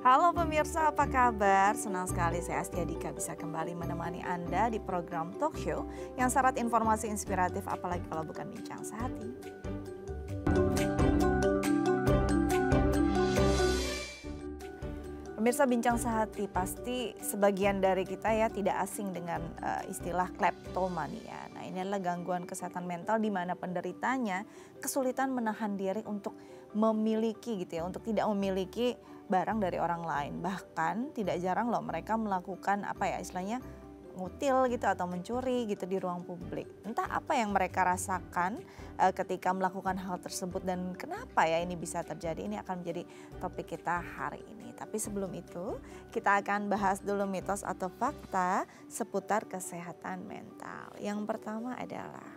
Halo pemirsa, apa kabar? Senang sekali saya Astia Dika bisa kembali menemani Anda di program talk show yang syarat informasi inspiratif, apalagi kalau bukan bincang sehati. Pemirsa, bincang sehati pasti sebagian dari kita ya tidak asing dengan istilah kleptomania. Nah, ini adalah gangguan kesehatan mental di mana penderitanya kesulitan menahan diri untuk memiliki gitu ya, untuk tidak memiliki barang dari orang lain. Bahkan tidak jarang loh mereka melakukan apa ya istilahnya ngutil gitu atau mencuri gitu di ruang publik. Entah apa yang mereka rasakan ketika melakukan hal tersebut dan kenapa ya ini bisa terjadi. Ini akan menjadi topik kita hari ini. Tapi sebelum itu kita akan bahas dulu mitos atau fakta seputar kesehatan mental. Yang pertama adalah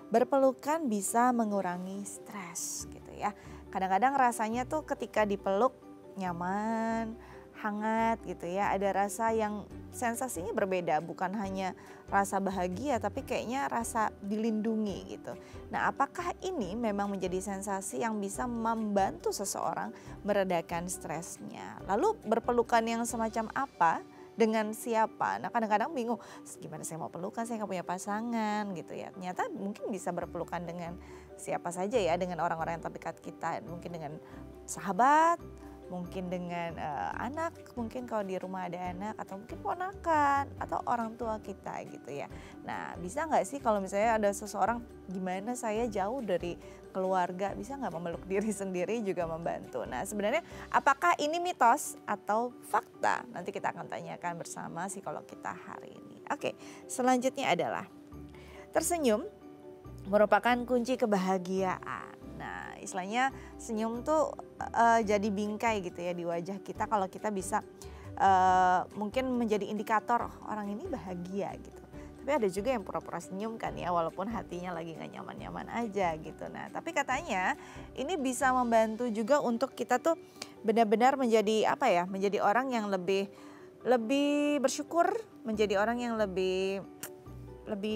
berpelukan bisa mengurangi stres gitu ya. Kadang-kadang rasanya tuh ketika dipeluk nyaman, hangat gitu ya, ada rasa yang sensasinya berbeda, bukan hanya rasa bahagia tapi kayaknya rasa dilindungi gitu. Nah, apakah ini memang menjadi sensasi yang bisa membantu seseorang meredakan stresnya? Lalu berpelukan yang semacam apa? Dengan siapa? Nah, kadang-kadang bingung, gimana saya mau pelukan, saya nggak punya pasangan gitu ya. Ternyata mungkin bisa berpelukan dengan siapa saja ya, dengan orang-orang yang terdekat kita, mungkin dengan sahabat, mungkin dengan anak, mungkin kalau di rumah ada anak, atau mungkin ponakan, atau orang tua kita gitu ya. Nah, bisa nggak sih kalau misalnya ada seseorang, gimana saya jauh dari keluarga, bisa nggak memeluk diri sendiri juga membantu. Nah, sebenarnya apakah ini mitos atau fakta? Nanti kita akan tanyakan bersama psikolog kita hari ini. Oke, selanjutnya adalah tersenyum merupakan kunci kebahagiaan. Nah, istilahnya senyum tuh jadi bingkai gitu ya di wajah kita kalau kita bisa mungkin menjadi indikator orang ini bahagia gitu. Tapi ada juga yang pura-pura senyum kan ya, walaupun hatinya lagi gak nyaman-nyaman aja gitu. Nah, tapi katanya ini bisa membantu juga untuk kita tuh benar-benar menjadi apa ya, menjadi orang yang lebih bersyukur, menjadi orang yang lebih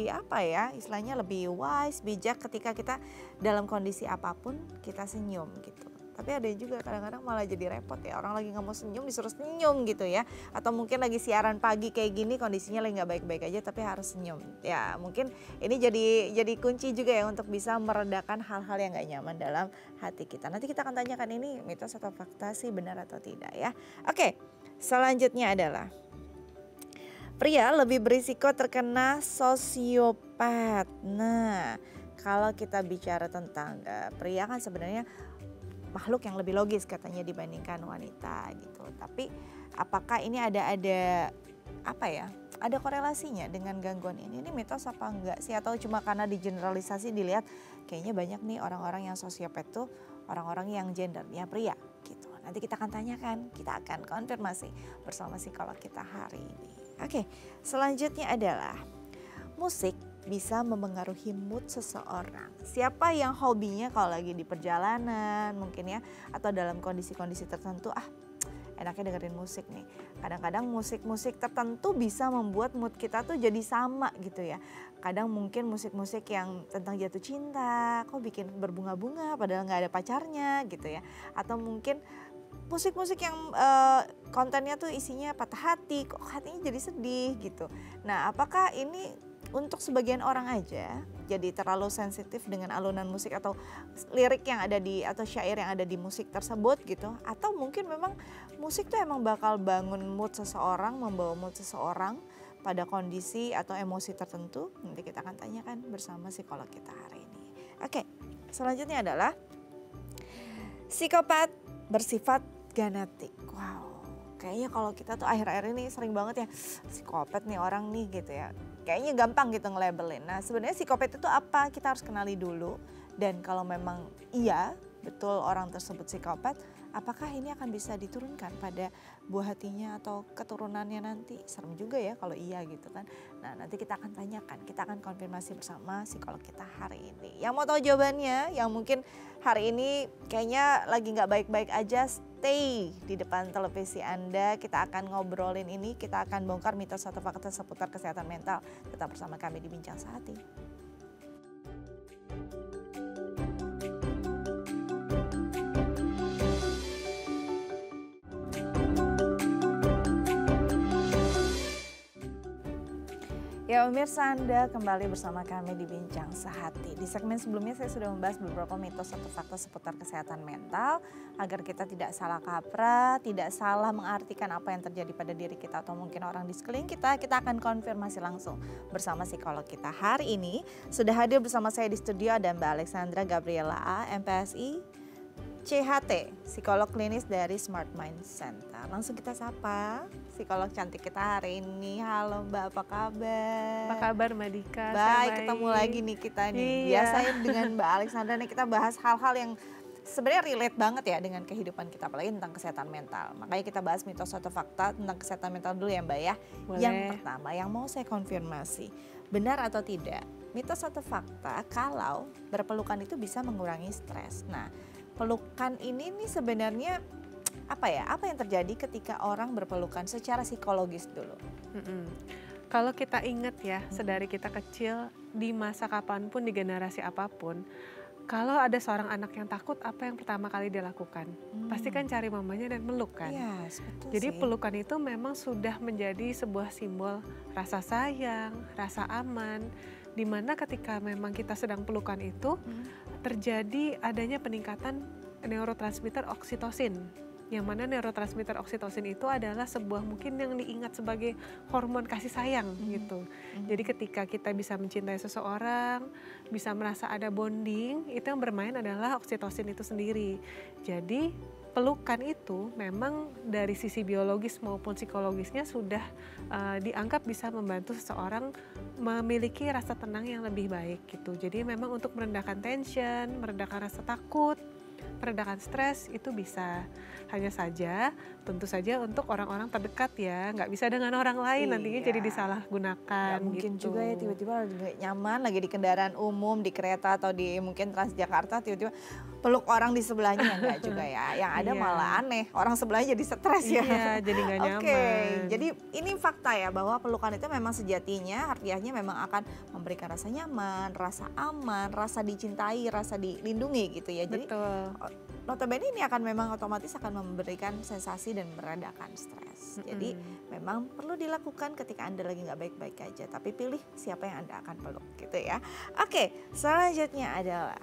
apa ya, istilahnya lebih wise, bijak ketika kita dalam kondisi apapun kita senyum gitu. Tapi ada juga kadang-kadang malah jadi repot ya, orang lagi nggak mau senyum disuruh senyum gitu ya. Atau mungkin lagi siaran pagi kayak gini kondisinya lagi nggak baik-baik aja tapi harus senyum. Ya mungkin ini jadi kunci juga ya untuk bisa meredakan hal-hal yang nggak nyaman dalam hati kita. Nanti kita akan tanyakan ini mitos atau fakta sih, benar atau tidak ya. Oke, selanjutnya adalah pria lebih berisiko terkena sosiopat. Nah, kalau kita bicara tentang pria kan sebenarnya makhluk yang lebih logis katanya dibandingkan wanita gitu. Tapi apakah ini ada apa ya? Ada korelasinya dengan gangguan ini? Ini mitos apa enggak sih? Atau cuma karena digeneralisasi dilihat kayaknya banyak nih orang-orang yang sosiopat tuh orang-orang yang gendernya pria gitu. Nanti kita akan tanyakan, kita akan konfirmasi bersama psikolog kita hari ini. Oke, selanjutnya adalah musik bisa memengaruhi mood seseorang. Siapa yang hobinya kalau lagi di perjalanan mungkin ya, atau dalam kondisi-kondisi tertentu, enaknya dengerin musik nih. Kadang-kadang musik-musik tertentu bisa membuat mood kita tuh jadi sama gitu ya. Kadang mungkin musik-musik yang tentang jatuh cinta, kok bikin berbunga-bunga padahal nggak ada pacarnya gitu ya. Atau mungkin musik-musik yang kontennya tuh isinya patah hati, kok hatinya jadi sedih gitu. Nah, apakah ini untuk sebagian orang aja jadi terlalu sensitif dengan alunan musik atau lirik yang ada di atau syair yang ada di musik tersebut gitu, atau mungkin memang musik tuh emang bakal bangun mood seseorang, membawa mood seseorang pada kondisi atau emosi tertentu? Nanti kita akan tanyakan bersama psikolog kita hari ini. Oke, selanjutnya adalah psikopat bersifat genetik. Wow, kayaknya kalau kita tuh akhir-akhir ini sering banget ya psikopat nih orang nih gitu ya. Kayaknya gampang gitu nge-labelin. Nah, sebenarnya psikopat itu apa? Kita harus kenali dulu. Dan kalau memang iya betul orang tersebut psikopat, apakah ini akan bisa diturunkan pada buah hatinya atau keturunannya nanti? Serem juga ya kalau iya gitu kan. Nah, nanti kita akan tanyakan, kita akan konfirmasi bersama psikolog kita hari ini. Yang mau tahu jawabannya, yang mungkin hari ini kayaknya lagi nggak baik-baik aja, stay di depan televisi Anda. Kita akan ngobrolin ini, kita akan bongkar mitos atau fakta seputar kesehatan mental. Tetap bersama kami di Bincang Sehati. Ya pemirsa, Anda kembali bersama kami di Bincang Sehati. Di segmen sebelumnya saya sudah membahas beberapa mitos atau fakta seputar kesehatan mental agar kita tidak salah kaprah, tidak salah mengartikan apa yang terjadi pada diri kita atau mungkin orang di sekeliling kita. Kita akan konfirmasi langsung bersama psikolog kita. Hari ini sudah hadir bersama saya di studio ada Mbak Alexandra Gabriela A, MPSI, CHT, psikolog klinis dari Smart Mind Center. Langsung kita sapa psikolog cantik kita hari ini. Halo Mbak, apa kabar? Apa kabar Mbak Dika? Baik, ketemu lagi nih kita nih. Iya. Biasanya dengan Mbak Alexandra nih kita bahas hal-hal yang sebenarnya relate banget ya dengan kehidupan kita, apalagi tentang kesehatan mental. Makanya kita bahas mitos atau fakta tentang kesehatan mental dulu ya Mbak ya. Boleh. Yang pertama yang mau saya konfirmasi, benar atau tidak mitos atau fakta kalau berpelukan itu bisa mengurangi stres. Nah, pelukan ini nih sebenarnya apa yang terjadi ketika orang berpelukan secara psikologis dulu? Kalau kita ingat ya, sedari kita kecil, di masa kapanpun, di generasi apapun, kalau ada seorang anak yang takut, apa yang pertama kali dia lakukan? Pasti kan cari mamanya dan meluk kan? Yes, betul Jadi sih. pelukan itu memang sudah menjadi sebuah simbol rasa sayang, rasa aman, dimana ketika memang kita sedang pelukan itu, terjadi adanya peningkatan neurotransmitter oksitosin. Yang mana neurotransmitter oksitosin itu adalah sebuah mungkin yang diingat sebagai hormon kasih sayang gitu. Jadi ketika kita bisa mencintai seseorang, bisa merasa ada bonding, itu yang bermain adalah oksitosin itu sendiri. Jadi pelukan itu memang dari sisi biologis maupun psikologisnya sudah dianggap bisa membantu seseorang memiliki rasa tenang yang lebih baik gitu. Jadi memang untuk merendahkan tension, meredakan rasa takut, meredakan stres itu bisa. Hanya saja tentu saja untuk orang-orang terdekat ya, nggak bisa dengan orang lain, nantinya jadi disalahgunakan. Nggak mungkin gitu. juga ya tiba-tiba lagi nggak nyaman, lagi di kendaraan umum, di kereta atau di mungkin Transjakarta tiba-tiba peluk orang di sebelahnya, enggak juga ya. Yang ada Iya. malah aneh, orang sebelahnya jadi stres ya. Iya, jadi nggak nyaman. Oke, jadi ini fakta ya bahwa pelukan itu memang sejatinya artinya memang akan memberikan rasa nyaman, rasa aman, rasa dicintai, rasa dilindungi gitu ya. Jadi Betul. notabene ini akan memang otomatis akan memberikan sensasi dan meredakan stres. Jadi memang perlu dilakukan ketika Anda lagi nggak baik-baik aja, tapi pilih siapa yang Anda akan peluk gitu ya. Oke, selanjutnya adalah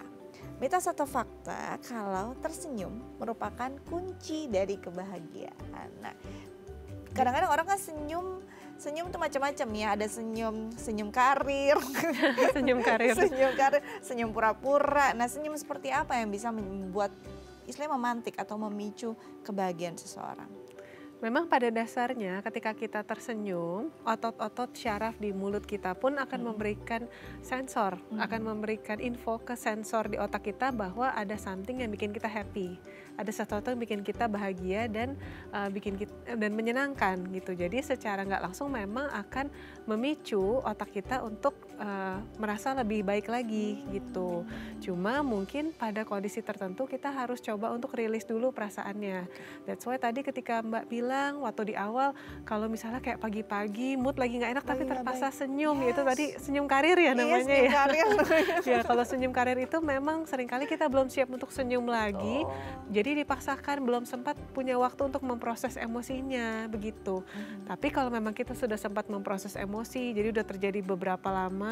mitos atau fakta kalau tersenyum merupakan kunci dari kebahagiaan. Nah, kadang-kadang orang kan senyum tuh macam-macam ya, ada senyum karir, Senyum karir. senyum pura-pura. Nah, senyum seperti apa yang bisa membuat istilahnya memantik atau memicu kebahagiaan seseorang? Memang pada dasarnya ketika kita tersenyum, otot-otot syaraf di mulut kita pun akan memberikan sensor, akan memberikan info ke sensor di otak kita bahwa ada something yang bikin kita happy, ada sesuatu yang bikin kita bahagia dan dan menyenangkan gitu. Jadi secara nggak langsung memang akan memicu otak kita untuk merasa lebih baik lagi gitu. Cuma mungkin pada kondisi tertentu kita harus coba untuk rilis dulu perasaannya. That's why tadi ketika Mbak bilang waktu di awal kalau misalnya kayak pagi-pagi mood lagi nggak enak tapi terpaksa senyum, itu tadi senyum karir ya namanya senyum ya. karir. Ya kalau senyum karir itu memang seringkali kita belum siap untuk senyum lagi, jadi dipaksakan, belum sempat punya waktu untuk memproses emosinya begitu. Tapi kalau memang kita sudah sempat memproses emosi, jadi udah terjadi beberapa lama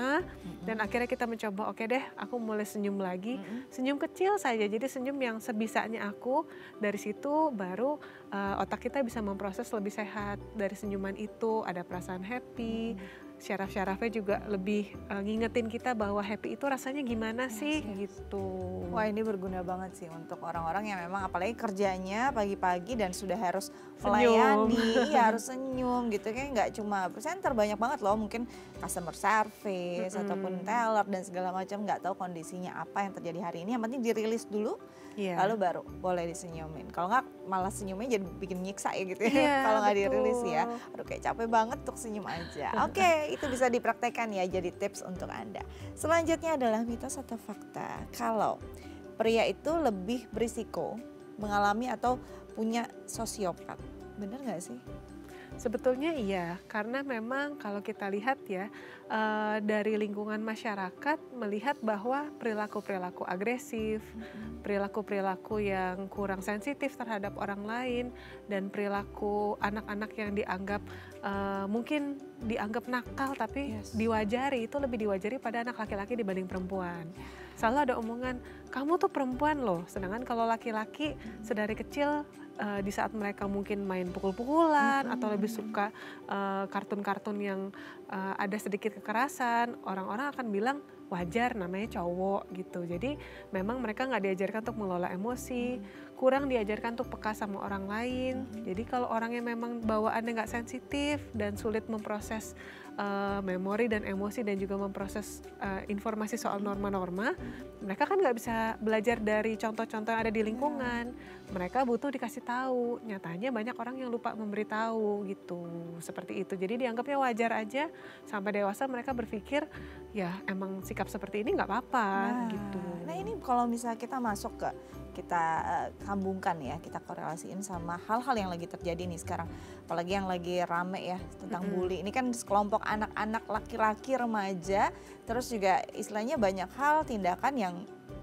dan akhirnya kita mencoba, oke deh aku mulai senyum lagi, senyum kecil saja, jadi senyum yang sebisanya aku, dari situ baru otak kita bisa memproses lebih sehat. Dari senyuman itu ada perasaan happy, syaraf-syarafnya juga lebih ngingetin kita bahwa happy itu rasanya gimana sih gitu. Wah, ini berguna banget sih untuk orang-orang yang memang apalagi kerjanya pagi-pagi dan sudah harus melayani, ya harus senyum gitu. Kayak nggak cuma presenter, banyak banget loh mungkin customer service ataupun teller dan segala macam, nggak tahu kondisinya apa yang terjadi hari ini. Yang penting dirilis dulu, lalu baru boleh disenyumin. Kalau nggak malah senyumnya jadi bikin nyiksa ya gitu ya. Kalau nggak dirilis ya, aduh kayak capek banget untuk senyum aja. Oke, itu bisa dipraktekkan ya, jadi tips untuk Anda. Selanjutnya adalah mitos atau fakta kalau pria itu lebih berisiko mengalami atau punya sosiopat. Benar nggak sih? Sebetulnya iya, karena memang kalau kita lihat ya, dari lingkungan masyarakat melihat bahwa perilaku-perilaku agresif, perilaku-perilaku yang kurang sensitif terhadap orang lain, dan perilaku anak-anak yang dianggap mungkin dianggap nakal tapi Yes. diwajari, itu lebih diwajari pada anak laki-laki dibanding perempuan. Selalu ada omongan, kamu tuh perempuan loh, sedangkan kalau laki-laki sedari kecil di saat mereka mungkin main pukul-pukulan atau lebih suka kartun-kartun yang ada sedikit kekerasan, orang-orang akan bilang wajar namanya cowok gitu. Jadi memang mereka nggak diajarkan untuk mengelola emosi, kurang diajarkan untuk peka sama orang lain. Jadi kalau orang yang memang bawaannya nggak sensitif dan sulit memproses memori dan emosi dan juga memproses informasi soal norma-norma, mereka kan nggak bisa belajar dari contoh-contoh yang ada di lingkungan. Mereka butuh dikasih tahu. Nyatanya banyak orang yang lupa memberitahu gitu, seperti itu. Jadi dianggapnya wajar aja, sampai dewasa mereka berpikir ya emang sikap seperti ini nggak apa-apa gitu. Nah ini kalau misalnya kita masuk ke, kita sambungkan ya, kita korelasiin sama hal-hal yang lagi terjadi nih sekarang. Apalagi yang lagi rame ya tentang bully. Ini kan sekelompok anak-anak laki-laki remaja, terus juga istilahnya banyak hal tindakan yang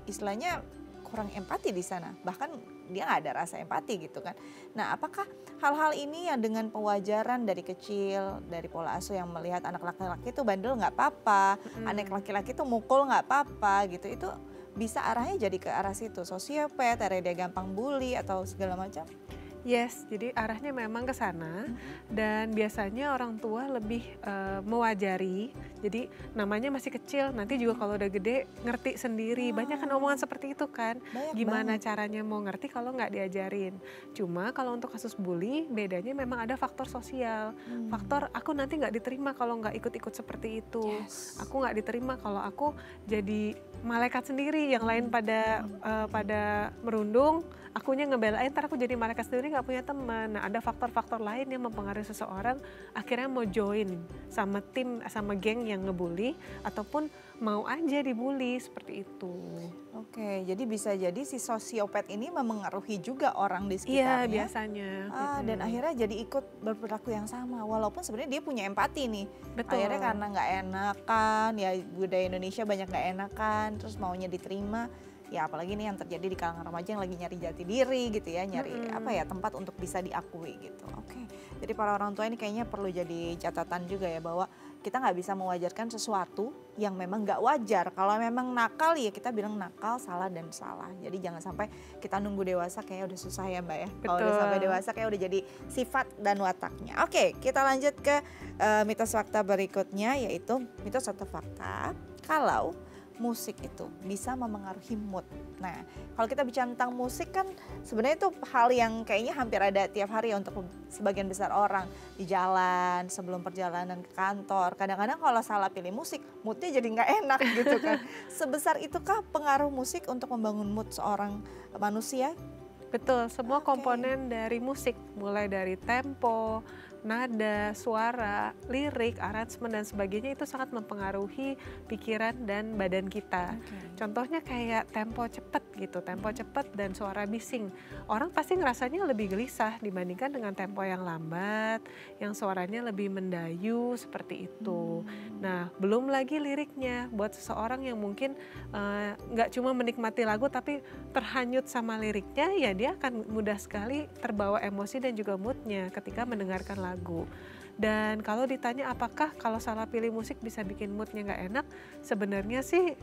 istilahnya kurang empati di sana. Bahkan dia nggak ada rasa empati gitu kan. Nah apakah hal-hal ini yang dengan pewajaran dari kecil, dari pola asuh yang melihat anak laki-laki itu bandel nggak apa-apa, anak laki-laki itu mukul nggak apa-apa gitu, itu bisa arahnya jadi ke arah situ, sosiopat, area dia gampang bully atau segala macam? Yes, jadi arahnya memang ke sana dan biasanya orang tua lebih mewajari. Jadi namanya masih kecil, nanti juga kalau udah gede ngerti sendiri. Banyak kan omongan seperti itu kan. Banyak Gimana banget. caranya mau ngerti kalau nggak diajarin. Cuma kalau untuk kasus bully bedanya memang ada faktor sosial. Faktor aku nanti nggak diterima kalau nggak ikut-ikut seperti itu. Yes. Aku nggak diterima kalau aku jadi malaikat sendiri, yang lain pada merundung, akunya ngebelain, ntar aku jadi malaikat sendiri nggak punya teman. Nah ada faktor-faktor lain yang mempengaruhi seseorang akhirnya mau join sama tim, sama geng yang ngebully, ataupun mau aja dibully seperti itu. Oke, jadi bisa jadi si sosiopat ini memengaruhi juga orang di Iya sekitarnya. biasanya. Dan akhirnya jadi ikut berperilaku yang sama, walaupun sebenarnya dia punya empati nih. Betul. Akhirnya karena nggak enakan, ya budaya Indonesia banyak nggak enakan, terus maunya diterima. Ya apalagi nih yang terjadi di kalangan remaja yang lagi nyari jati diri gitu ya, nyari apa ya, tempat untuk bisa diakui gitu. Oke, jadi para orang tua ini kayaknya perlu jadi catatan juga ya, bahwa kita nggak bisa mewajarkan sesuatu yang memang nggak wajar. Kalau memang nakal ya kita bilang nakal, salah dan salah. Jadi jangan sampai kita nunggu dewasa, kayaknya udah susah ya Mbak ya. Kalau udah Betul. sampai dewasa kayak udah jadi sifat dan wataknya. Oke, kita lanjut ke mitos fakta berikutnya, yaitu mitos atau fakta kalau musik itu bisa memengaruhi mood. Nah, kalau kita bicara tentang musik kan sebenarnya itu hal yang kayaknya hampir ada tiap hari ya untuk sebagian besar orang di jalan, sebelum perjalanan ke kantor. Kadang-kadang kalau salah pilih musik, moodnya jadi nggak enak gitu kan. Sebesar itukah pengaruh musik untuk membangun mood seorang manusia? Betul, semua Oke. komponen dari musik, mulai dari tempo, nada, suara, lirik, aransemen dan sebagainya itu sangat mempengaruhi pikiran dan badan kita. Contohnya kayak tempo cepet gitu, tempo cepet dan suara bising. Orang pasti ngerasanya lebih gelisah dibandingkan dengan tempo yang lambat, yang suaranya lebih mendayu seperti itu. Nah, belum lagi liriknya, buat seseorang yang mungkin nggak cuma menikmati lagu tapi terhanyut sama liriknya, ya dia akan mudah sekali terbawa emosi dan juga moodnya ketika mendengarkan lagu. Dan kalau ditanya apakah kalau salah pilih musik bisa bikin moodnya nggak enak, sebenarnya sih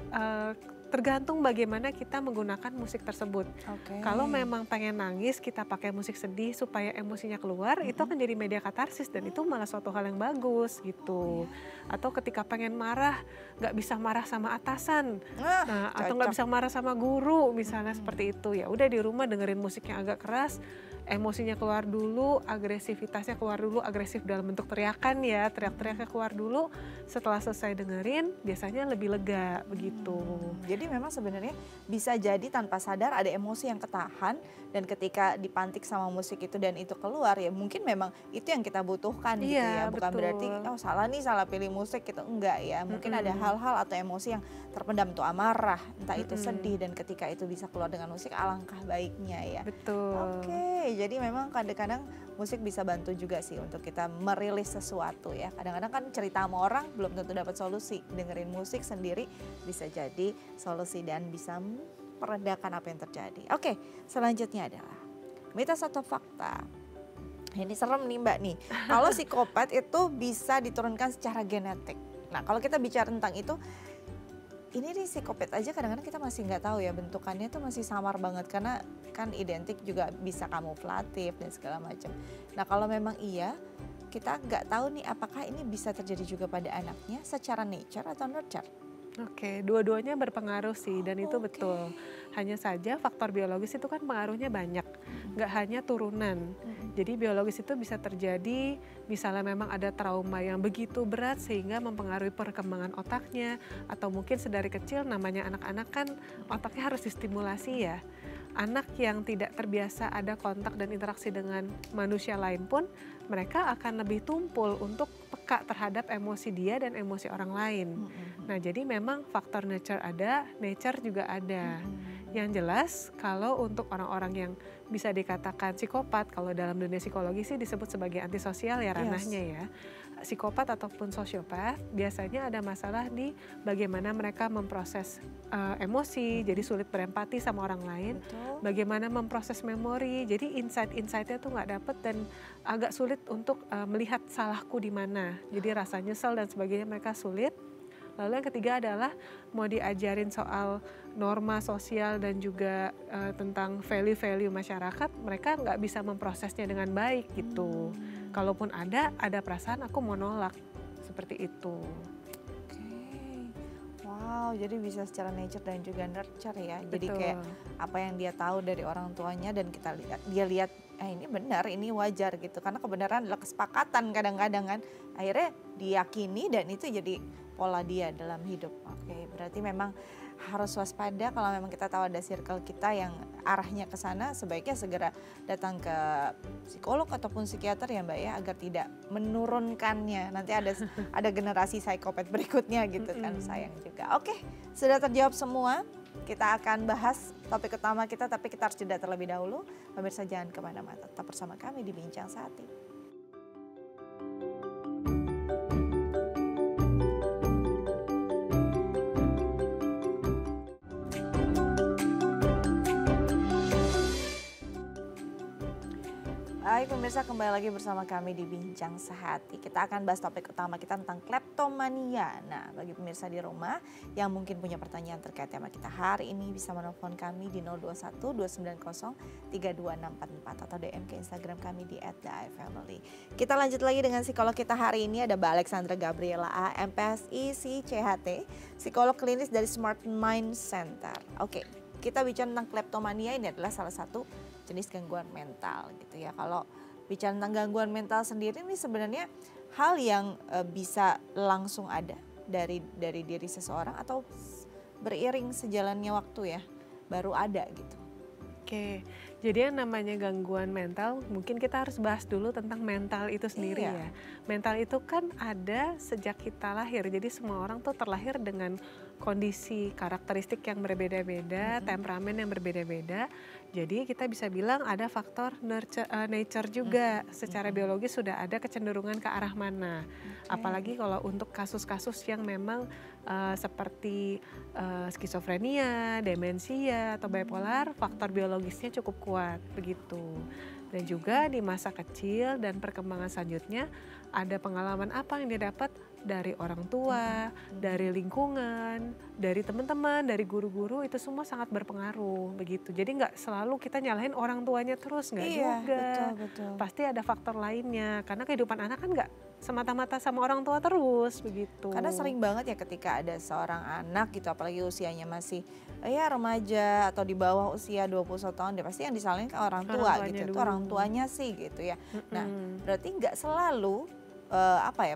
tergantung bagaimana kita menggunakan musik tersebut. Oke. Kalau memang pengen nangis, kita pakai musik sedih supaya emosinya keluar, itu akan jadi media katarsis dan itu malah suatu hal yang bagus gitu. Atau ketika pengen marah, nggak bisa marah sama atasan, nah, atau nggak bisa marah sama guru, misalnya seperti itu. Ya udah di rumah dengerin musik yang agak keras, emosinya keluar dulu, agresivitasnya keluar dulu, agresif dalam bentuk teriakan ya, teriak-teriaknya keluar dulu. Setelah selesai dengerin, biasanya lebih lega begitu. Jadi memang sebenarnya bisa jadi tanpa sadar ada emosi yang ketahan, dan ketika dipantik sama musik itu dan itu keluar, ya mungkin memang itu yang kita butuhkan gitu Iya, ya. Bukan betul. berarti oh salah nih, salah pilih musik gitu, enggak ya. Mungkin ada hal-hal atau emosi yang terpendam, tuh amarah, entah itu sedih, dan ketika itu bisa keluar dengan musik alangkah baiknya ya. Betul. Oke, jadi memang kadang-kadang musik bisa bantu juga sih untuk kita merilis sesuatu ya. Kadang-kadang kan cerita sama orang belum tentu dapat solusi. Dengerin musik sendiri bisa jadi solusi dan bisa meredakan apa yang terjadi. Oke, selanjutnya adalah mitos atau fakta. Ini serem nih Mbak nih. Kalau psikopat itu bisa diturunkan secara genetik. Nah kalau kita bicara tentang itu, ini nih psikopat aja kadang-kadang kita masih nggak tahu ya, bentukannya tuh masih samar banget karena kan identik juga bisa kamuflatif dan segala macam. Nah kalau memang iya, kita nggak tahu nih apakah ini bisa terjadi juga pada anaknya secara nature atau nurture. Oke, dua-duanya berpengaruh sih dan itu betul. Hanya saja faktor biologis itu kan pengaruhnya banyak, nggak hanya turunan. Jadi biologis itu bisa terjadi misalnya memang ada trauma yang begitu berat sehingga mempengaruhi perkembangan otaknya, atau mungkin sedari kecil, namanya anak-anak kan otaknya harus distimulasi ya. Anak yang tidak terbiasa ada kontak dan interaksi dengan manusia lain pun mereka akan lebih tumpul untuk peka terhadap emosi dia dan emosi orang lain. Nah jadi memang faktor nature ada, nature juga ada. Yang jelas kalau untuk orang-orang yang bisa dikatakan psikopat, kalau dalam dunia psikologi sih disebut sebagai antisosial ya ranahnya ya. Psikopat ataupun sosiopat biasanya ada masalah di bagaimana mereka memproses emosi, jadi sulit berempati sama orang lain. Betul. Bagaimana memproses memori, jadi insight-insightnya tuh nggak dapet dan agak sulit untuk melihat salahku di mana. Jadi rasa nyesel dan sebagainya mereka sulit. Lalu yang ketiga adalah mau diajarin soal norma sosial dan juga tentang value-value masyarakat, mereka nggak bisa memprosesnya dengan baik gitu. Kalaupun ada perasaan aku mau nolak, seperti itu. Wow, jadi bisa secara nature dan juga nurture ya. Jadi Betul. kayak apa yang dia tahu dari orang tuanya dan dia lihat ini benar, ini wajar gitu. Karena kebenaran adalah kesepakatan kadang-kadang kan. Akhirnya diyakini dan itu jadi pola dia dalam hidup. Oke, berarti memang harus waspada kalau memang kita tahu ada circle kita yang arahnya ke sana, sebaiknya segera datang ke psikolog ataupun psikiater ya Mbak ya, agar tidak menurunkannya. Nanti ada generasi psikopat berikutnya gitu kan, sayang juga. Oke, sudah terjawab semua. Kita akan bahas topik utama kita, tapi kita harus jeda terlebih dahulu. Pemirsa jangan kemana-mana, tetap bersama kami di Bincang Sehati. Hai pemirsa, kembali lagi bersama kami di Bincang Sehati. Kita akan bahas topik utama kita tentang kleptomania. Nah, bagi pemirsa di rumah yang mungkin punya pertanyaan terkait tema kita hari ini, bisa menelpon kami di 021-290-32644 atau DM ke Instagram kami di @theifamily. Kita lanjut lagi dengan psikolog kita hari ini, ada Mbak Alexandra Gabriela A, MPSI CHT, psikolog klinis dari Smart Mind Center. Oke, kita bicara tentang kleptomania, ini adalah salah satu jenis gangguan mental gitu ya. Kalau bicara tentang gangguan mental sendiri ini sebenarnya hal yang bisa langsung ada dari diri seseorang atau beriring sejalannya waktu ya, baru ada gitu. Oke, jadi yang namanya gangguan mental, mungkin kita harus bahas dulu tentang mental itu sendiri ya. Mental itu kan ada sejak kita lahir, jadi semua orang tuh terlahir dengan kondisi karakteristik yang berbeda-beda, temperamen yang berbeda-beda. Jadi kita bisa bilang ada faktor nature juga, secara biologis sudah ada kecenderungan ke arah mana. Apalagi kalau untuk kasus-kasus yang memang seperti skizofrenia, demensia atau bipolar, faktor biologisnya cukup kuat begitu. Dan juga di masa kecil dan perkembangan selanjutnya ada pengalaman apa yang dia dapat dari orang tua, dari lingkungan, dari teman-teman, dari guru-guru, itu semua sangat berpengaruh begitu. Jadi nggak selalu kita nyalahin orang tuanya terus, nggak juga. Betul. Pasti ada faktor lainnya, karena kehidupan anak kan nggak semata-mata sama orang tua terus begitu. Karena sering banget ya ketika ada seorang anak gitu, apalagi usianya masih ya remaja atau di bawah usia 21 tahun, dia pasti yang disalahin ke orang tua gitu. Itu orang tuanya sih gitu ya. Nah, berarti nggak selalu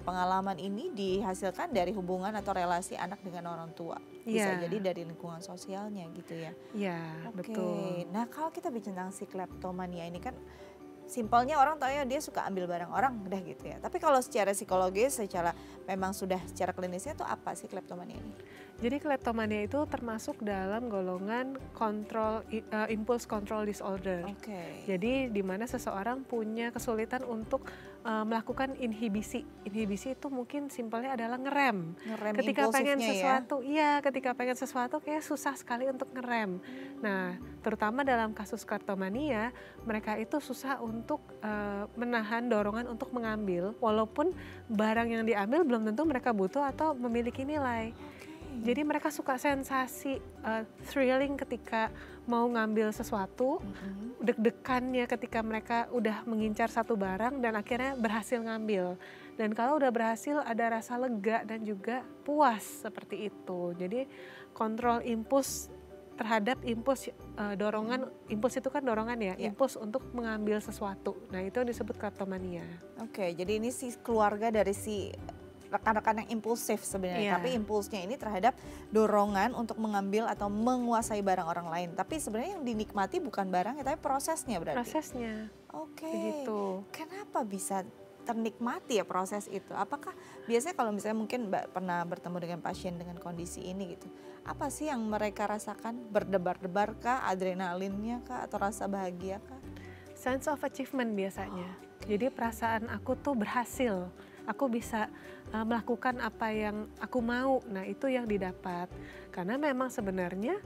pengalaman ini dihasilkan dari hubungan atau relasi anak dengan orang tua. Bisa jadi dari lingkungan sosialnya gitu ya. Iya, betul. Nah, kalau kita bicara tentang si kleptomania ini kan simpelnya orang tahu ya dia suka ambil barang orang udah gitu ya. Tapi kalau secara psikologis, secara memang sudah secara klinisnya itu apa sih kleptomania ini? Jadi kleptomania itu termasuk dalam golongan impulse control disorder. Oke. Jadi di mana seseorang punya kesulitan untuk melakukan inhibisi. Inhibisi itu mungkin simpelnya adalah ngerem. Ketika pengen sesuatu, iya, ketika pengen sesuatu kayak susah sekali untuk ngerem. Nah, terutama dalam kasus kleptomania, mereka itu susah untuk menahan dorongan untuk mengambil, walaupun barang yang diambil belum tentu mereka butuh atau memiliki nilai. Jadi mereka suka sensasi thrilling ketika mau ngambil sesuatu, deg-degannya ketika mereka udah mengincar satu barang dan akhirnya berhasil ngambil. Dan kalau udah berhasil ada rasa lega dan juga puas seperti itu. Jadi kontrol impuls terhadap impuls dorongan, impuls itu kan dorongan ya, impuls untuk mengambil sesuatu. Nah itu disebut kleptomania. Oke, jadi ini si keluarga dari si rekan-rekan yang impulsif sebenarnya, tapi impulsnya ini terhadap dorongan untuk mengambil atau menguasai barang orang lain. Tapi sebenarnya yang dinikmati bukan barangnya, tapi prosesnya berarti. Prosesnya. Oke. Begitu. Kenapa bisa ternikmati ya proses itu? Apakah biasanya kalau misalnya mungkin Mbak pernah bertemu dengan pasien dengan kondisi ini gitu, apa sih yang mereka rasakan? Berdebar-debar kah, adrenalinnya kah, atau rasa bahagia kah? Sense of achievement biasanya. Jadi perasaan aku tuh berhasil. Aku bisa melakukan apa yang aku mau. Nah itu yang didapat. Karena memang sebenarnya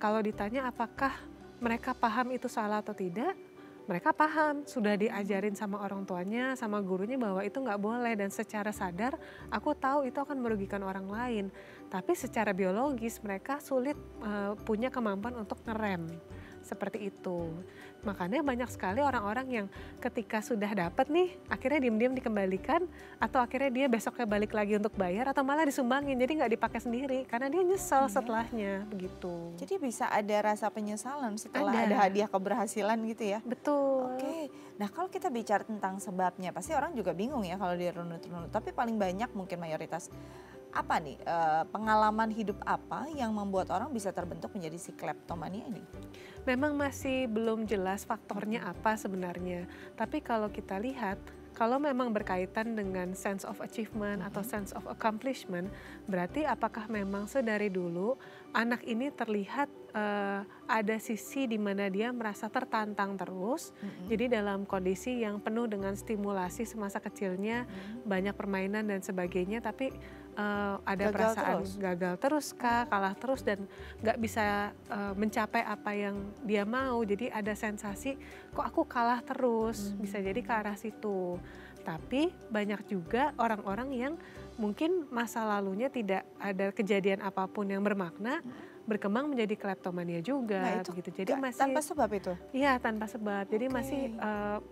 kalau ditanya apakah mereka paham itu salah atau tidak, mereka paham. Sudah diajarin sama orang tuanya, sama gurunya bahwa itu nggak boleh. Dan secara sadar aku tahu itu akan merugikan orang lain. Tapi secara biologis mereka sulit punya kemampuan untuk ngerem. Seperti itu. Makanya banyak sekali orang-orang yang ketika sudah dapat nih, akhirnya diam-diam dikembalikan, atau akhirnya dia besoknya balik lagi untuk bayar, atau malah disumbangin, jadi nggak dipakai sendiri, karena dia nyesel setelahnya, begitu. Jadi bisa ada rasa penyesalan setelah ada hadiah keberhasilan gitu ya? Betul. Oke, nah kalau kita bicara tentang sebabnya, pasti orang juga bingung ya kalau dia runut-runut, tapi paling banyak mungkin mayoritas, apa nih pengalaman hidup apa yang membuat orang bisa terbentuk menjadi si kleptomania ini? Memang masih belum jelas faktornya apa sebenarnya. Tapi kalau kita lihat, kalau memang berkaitan dengan sense of achievement atau sense of accomplishment, berarti apakah memang sedari dulu anak ini terlihat ada sisi di mana dia merasa tertantang terus. Jadi dalam kondisi yang penuh dengan stimulasi semasa kecilnya, banyak permainan dan sebagainya, tapi ada gagal perasaan gagal terus kah, kalah terus dan nggak bisa mencapai apa yang dia mau. Jadi ada sensasi kok aku kalah terus, bisa jadi ke arah situ. Tapi banyak juga orang-orang yang mungkin masa lalunya tidak ada kejadian apapun yang bermakna, berkembang menjadi kleptomania juga. Nah itu gitu. Jadi masih tanpa sebab itu? Iya tanpa sebab, jadi masih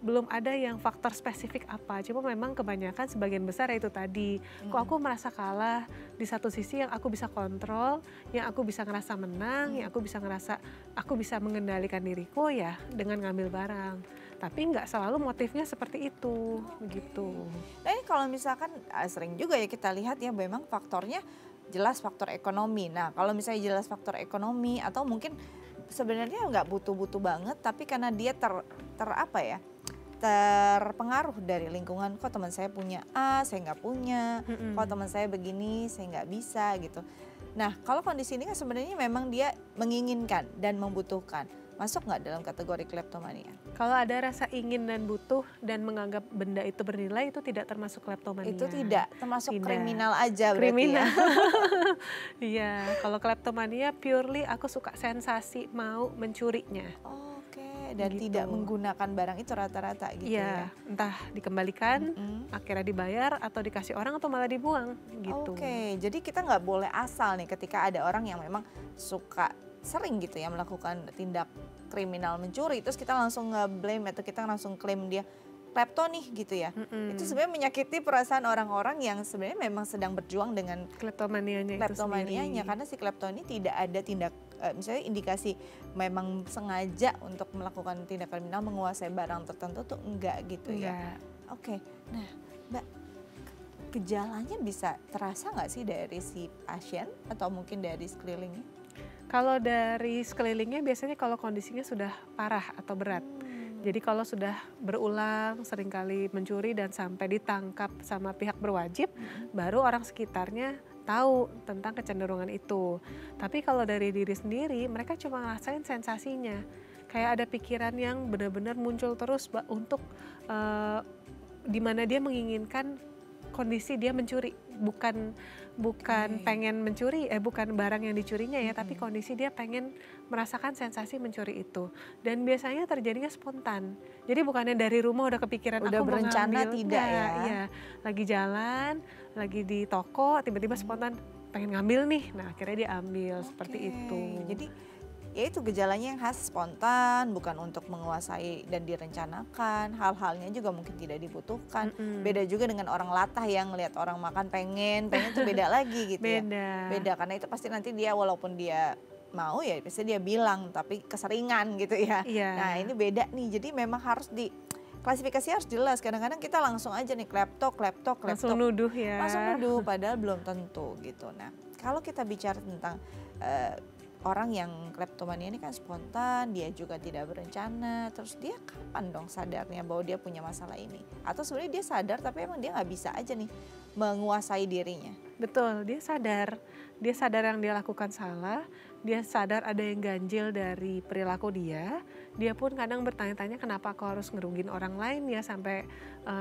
belum ada yang faktor spesifik apa. Cuma memang kebanyakan sebagian besar itu tadi, kok aku merasa kalah di satu sisi yang aku bisa kontrol, yang aku bisa ngerasa menang, yang aku bisa ngerasa aku bisa mengendalikan diriku ya dengan ngambil barang. Tapi nggak selalu motifnya seperti itu, begitu. Nah ini kalau misalkan sering juga ya kita lihat ya memang faktornya jelas faktor ekonomi. Nah kalau misalnya jelas faktor ekonomi atau mungkin sebenarnya nggak butuh-butuh banget, tapi karena dia terpengaruh dari lingkungan, kok teman saya punya A, saya nggak punya, kok teman saya begini, saya nggak bisa gitu. Nah kalau kondisi ini kan sebenarnya memang dia menginginkan dan membutuhkan. Masuk nggak dalam kategori kleptomania? Kalau ada rasa ingin dan butuh dan menganggap benda itu bernilai, itu tidak termasuk kleptomania. Itu tidak, termasuk kriminal aja berarti kriminal. ya? Iya, kalau kleptomania purely aku suka sensasi mau mencurinya. Oke, dan gitu. Tidak menggunakan barang itu rata-rata gitu ya? Entah dikembalikan, akhirnya dibayar atau dikasih orang atau malah dibuang gitu. Oke, jadi kita nggak boleh asal nih ketika ada orang yang memang sering gitu ya melakukan tindak kriminal mencuri, terus kita langsung nge-blame atau kita langsung klaim dia klepto nih gitu ya. Itu sebenarnya menyakiti perasaan orang-orang yang sebenarnya memang sedang berjuang dengan kleptomanianya karena si klepto ini tidak ada tindak misalnya indikasi memang sengaja untuk melakukan tindak kriminal menguasai barang tertentu tuh enggak gitu ya. Oke, nah Mbak, gejalanya bisa terasa nggak sih dari si pasien atau mungkin dari sekelilingnya? Kalau dari sekelilingnya biasanya kalau kondisinya sudah parah atau berat. Jadi kalau sudah berulang seringkali mencuri dan sampai ditangkap sama pihak berwajib, baru orang sekitarnya tahu tentang kecenderungan itu. Tapi kalau dari diri sendiri, mereka cuma ngerasain sensasinya. Kayak ada pikiran yang benar-benar muncul terus untuk di mana dia menginginkan kondisi dia mencuri, bukan pengen mencuri, bukan barang yang dicurinya ya, tapi kondisi dia pengen merasakan sensasi mencuri itu. Dan biasanya terjadinya spontan. Jadi bukannya dari rumah udah kepikiran udah aku berencana mau ngambil, tidak ya? Iya, lagi jalan, lagi di toko, tiba-tiba spontan pengen ngambil nih. Nah, akhirnya dia ambil seperti itu. Jadi ya itu gejalanya yang khas spontan, bukan untuk menguasai dan direncanakan. Hal-halnya juga mungkin tidak dibutuhkan. Beda juga dengan orang latah yang lihat orang makan pengen itu beda lagi gitu ya. Beda karena itu pasti nanti dia walaupun dia mau ya pasti dia bilang tapi keseringan gitu ya. Nah ini beda nih, jadi memang harus klasifikasi harus jelas. Kadang-kadang kita langsung aja nih klepto. Langsung nuduh ya. Langsung nuduh padahal belum tentu gitu. Nah kalau kita bicara tentang orang yang kleptomania ini kan spontan, dia juga tidak berencana, terus dia kapan dong sadarnya bahwa dia punya masalah ini? Atau sebenarnya dia sadar tapi emang dia nggak bisa aja nih menguasai dirinya? Betul, dia sadar yang dia lakukan salah, dia sadar ada yang ganjil dari perilaku dia pun kadang bertanya-tanya kenapa aku harus ngerugin orang lain ya sampai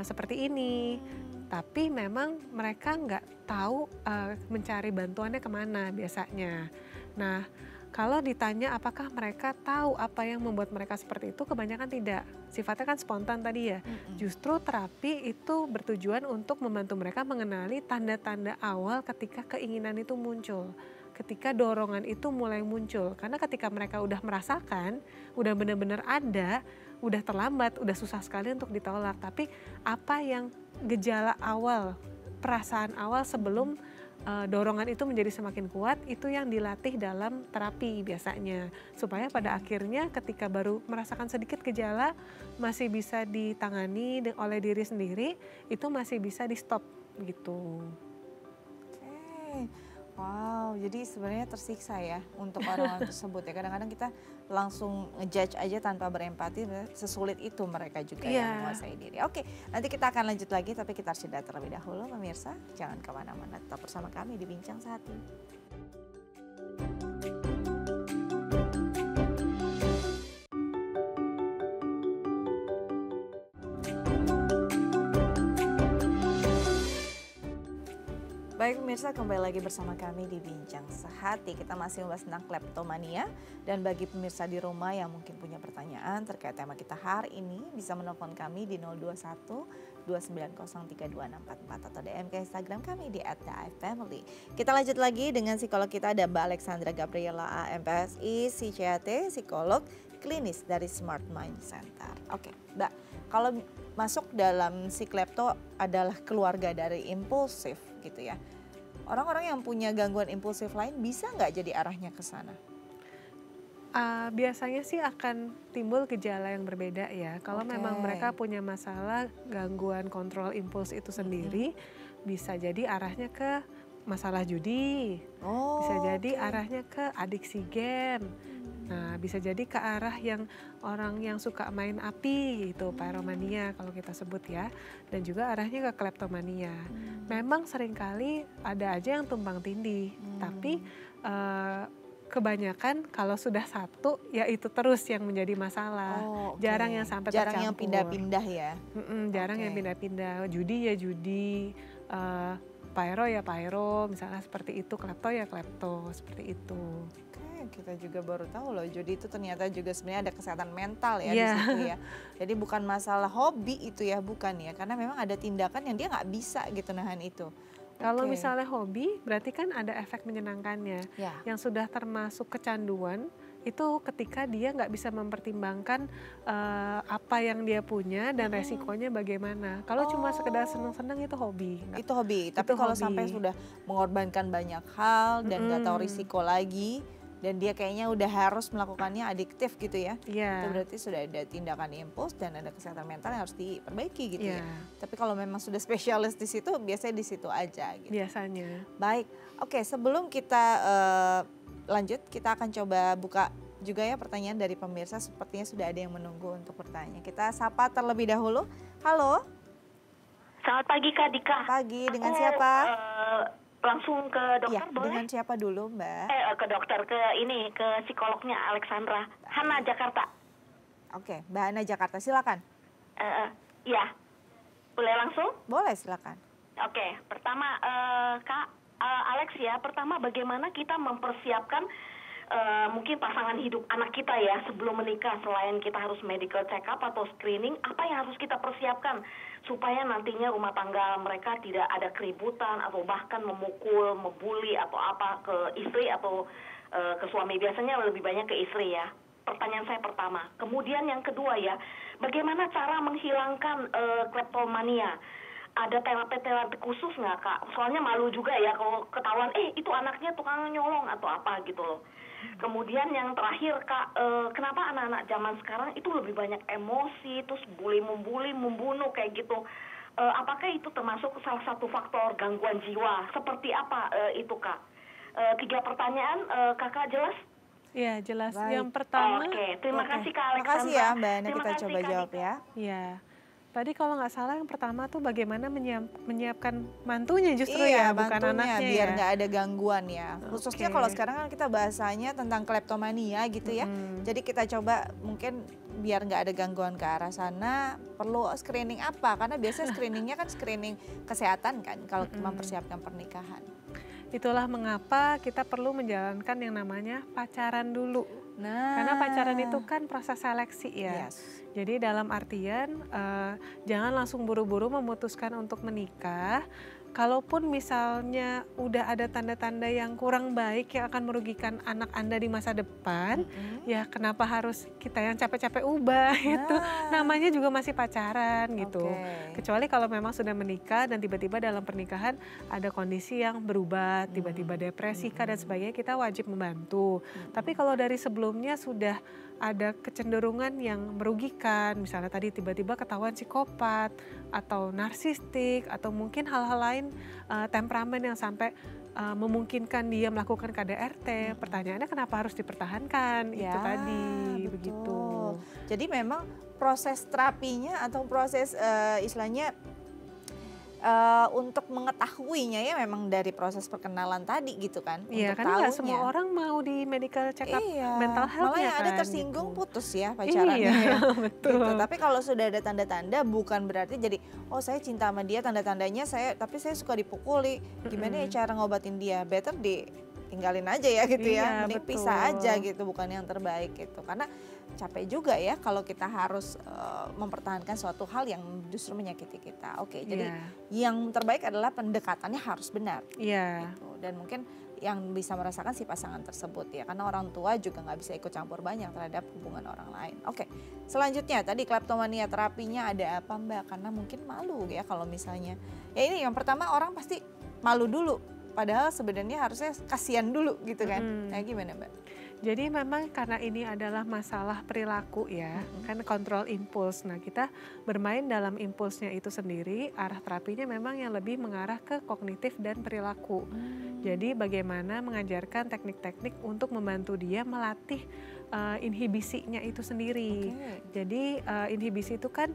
seperti ini. Tapi memang mereka nggak tahu mencari bantuannya kemana biasanya. Nah, kalau ditanya apakah mereka tahu apa yang membuat mereka seperti itu, kebanyakan tidak. Sifatnya kan spontan tadi ya. Justru terapi itu bertujuan untuk membantu mereka mengenali tanda-tanda awal ketika keinginan itu muncul. Ketika dorongan itu mulai muncul. Karena ketika mereka udah merasakan, udah benar-benar ada, udah terlambat, udah susah sekali untuk ditolak. Tapi apa yang gejala awal, perasaan awal sebelum dorongan itu menjadi semakin kuat, itu yang dilatih dalam terapi biasanya. Supaya pada akhirnya ketika baru merasakan sedikit gejala, masih bisa ditangani oleh diri sendiri, itu masih bisa di stop gitu. Wow, jadi sebenarnya tersiksa ya untuk orang-orang tersebut ya. Kadang-kadang kita langsung ngejudge aja tanpa berempati, sesulit itu mereka juga yang menguasai diri. Oke, nanti kita akan lanjut lagi tapi kita harus jeda terlebih dahulu pemirsa. Jangan kemana-mana, tetap bersama kami di Bincang Sehati. Baik pemirsa, kembali lagi bersama kami di Bincang Sehati. Kita masih membahas tentang kleptomania. Dan bagi pemirsa di rumah yang mungkin punya pertanyaan terkait tema kita hari ini, bisa menelpon kami di 021-290-32644 atau DM ke Instagram kami di @theifamily. Kita lanjut lagi dengan psikolog kita, ada Mbak Alexandra Gabriela MPSI, PSICAT, psikolog klinis dari Smart Mind Center. Oke, Mbak, kalau masuk dalam si klepto adalah keluarga dari impulsif gitu ya. Orang-orang yang punya gangguan impulsif lain bisa nggak jadi arahnya ke sana? Biasanya sih akan timbul gejala yang berbeda ya. Kalau memang mereka punya masalah gangguan kontrol impuls itu sendiri, bisa jadi arahnya ke masalah judi, bisa jadi arahnya ke adiksi game. Nah, bisa jadi ke arah yang orang yang suka main api, itu pyromania kalau kita sebut ya. Dan juga arahnya ke kleptomania. Memang seringkali ada aja yang tumpang tindih, tapi kebanyakan kalau sudah satu ya itu terus yang menjadi masalah. Jarang yang sampai tercampur. Jarang yang pindah-pindah ya? Jarang yang pindah-pindah. Judi ya judi, pyro ya pyro, misalnya seperti itu, klepto ya klepto, seperti itu. Kita juga baru tahu loh, judi itu ternyata juga sebenarnya ada kesehatan mental ya di situ ya. Jadi bukan masalah hobi itu ya, bukan ya, karena memang ada tindakan yang dia nggak bisa gitu nahan itu. Kalau misalnya hobi, berarti kan ada efek menyenangkannya. Yang sudah termasuk kecanduan, itu ketika dia nggak bisa mempertimbangkan apa yang dia punya dan resikonya bagaimana. Kalau cuma sekedar senang-senang itu hobi. Itu hobi, tapi kalau sampai sudah mengorbankan banyak hal dan nggak tahu risiko lagi, dan dia kayaknya udah harus melakukannya adiktif gitu ya. Itu berarti sudah ada tindakan impuls dan ada kesehatan mental yang harus diperbaiki gitu ya. Tapi kalau memang sudah spesialis di situ, biasanya di situ aja gitu. Biasanya. Baik, oke, sebelum kita lanjut, kita akan coba buka juga ya pertanyaan dari pemirsa. Sepertinya sudah ada yang menunggu untuk bertanya. Kita sapa terlebih dahulu. Halo. Selamat pagi Kak Dika. Pagi, dengan siapa? langsung ke Iya, dokter boleh? dengan siapa dulu, Mbak? Ke dokter, ke psikolognya Alexandra. Hana, Jakarta. Oke, Mbak Hana Jakarta, silakan. Iya, boleh langsung? Boleh, silakan. Oke, pertama Kak Alex ya, pertama bagaimana kita mempersiapkan mungkin pasangan hidup anak kita ya sebelum menikah, selain kita harus medical check up atau screening, apa yang harus kita persiapkan supaya nantinya rumah tangga mereka tidak ada keributan atau bahkan memukul, membuli atau apa ke istri atau ke suami. Biasanya lebih banyak ke istri ya. Pertanyaan saya pertama. Kemudian yang kedua ya, bagaimana cara menghilangkan kleptomania? Ada terapi-terapi khusus nggak Kak? Soalnya malu juga ya kalau ketahuan, itu anaknya tukang nyolong atau apa gitu loh. Kemudian yang terakhir Kak, kenapa anak-anak zaman sekarang itu lebih banyak emosi, terus membuli, membunuh kayak gitu. Apakah itu termasuk salah satu faktor gangguan jiwa? Seperti apa itu Kak? 3 pertanyaan, Kakak jelas? Iya, jelas. Baik. Yang pertama, Oke, terima kasih Kak Terima Alexandra. kasih ya Mbak Hana, Terima kita kasih, coba Kak jawab Dika. ya. ya. Tadi kalau nggak salah yang pertama tuh bagaimana menyiapkan mantunya justru Iya, ya, bukan bantunya anaknya biar ya. nggak ada gangguan ya. Khususnya Oke. kalau sekarang kan kita bahasanya tentang kleptomania gitu ya. Jadi kita coba mungkin biar nggak ada gangguan ke arah sana, perlu screening apa? Karena biasanya screeningnya kan screening kesehatan kan kalau mempersiapkan pernikahan. Itulah mengapa kita perlu menjalankan yang namanya pacaran dulu. Nah, Karena pacaran itu kan proses seleksi ya. yes. Jadi dalam artian jangan langsung buru-buru memutuskan untuk menikah. Kalaupun misalnya udah ada tanda-tanda yang kurang baik yang akan merugikan anak Anda di masa depan, ya kenapa harus kita yang capek-capek ubah itu? Namanya juga masih pacaran gitu. Oke. Kecuali kalau memang sudah menikah dan tiba-tiba dalam pernikahan ada kondisi yang berubah, tiba-tiba depresi dan sebagainya, kita wajib membantu. Tapi kalau dari sebelumnya sudah ada kecenderungan yang merugikan, misalnya tadi tiba-tiba ketahuan psikopat atau narsistik atau mungkin hal-hal lain temperamen yang sampai memungkinkan dia melakukan KDRT, pertanyaannya kenapa harus dipertahankan? Itu tadi betul. begitu. Jadi memang proses terapinya atau proses istilahnya untuk mengetahuinya ya memang dari proses perkenalan tadi gitu kan. Iya, untuk karena nggak tahunya. semua orang mau di medical check up Iya, mental health malah yang ada kan, tersinggung gitu. putus ya pacarannya Iya, ya. betul. Gitu. Tapi kalau sudah ada tanda-tanda bukan berarti jadi oh saya cinta sama dia, tanda-tandanya tapi saya suka dipukuli. Gimana ya cara ngobatin dia? Better tinggalin aja ya gitu ya. Iya, Mending betul. pisah aja gitu, bukan yang terbaik gitu. Karena capek juga ya kalau kita harus mempertahankan suatu hal yang justru menyakiti kita. Oke, jadi yang terbaik adalah pendekatannya harus benar. Iya. Gitu. Dan mungkin yang bisa merasakan si pasangan tersebut ya, karena orang tua juga nggak bisa ikut campur banyak terhadap hubungan orang lain. Oke, selanjutnya tadi kleptomania terapinya ada apa Mbak? Karena mungkin malu ya kalau misalnya, ya ini yang pertama orang pasti malu dulu, padahal sebenarnya harusnya kasihan dulu gitu kan. Nah gimana Mbak? Jadi memang karena ini adalah masalah perilaku ya, kan kontrol impuls. Nah kita bermain dalam impulsnya itu sendiri, arah terapinya memang yang lebih mengarah ke kognitif dan perilaku. Jadi bagaimana mengajarkan teknik-teknik untuk membantu dia melatih inhibisinya itu sendiri. Jadi inhibisi itu kan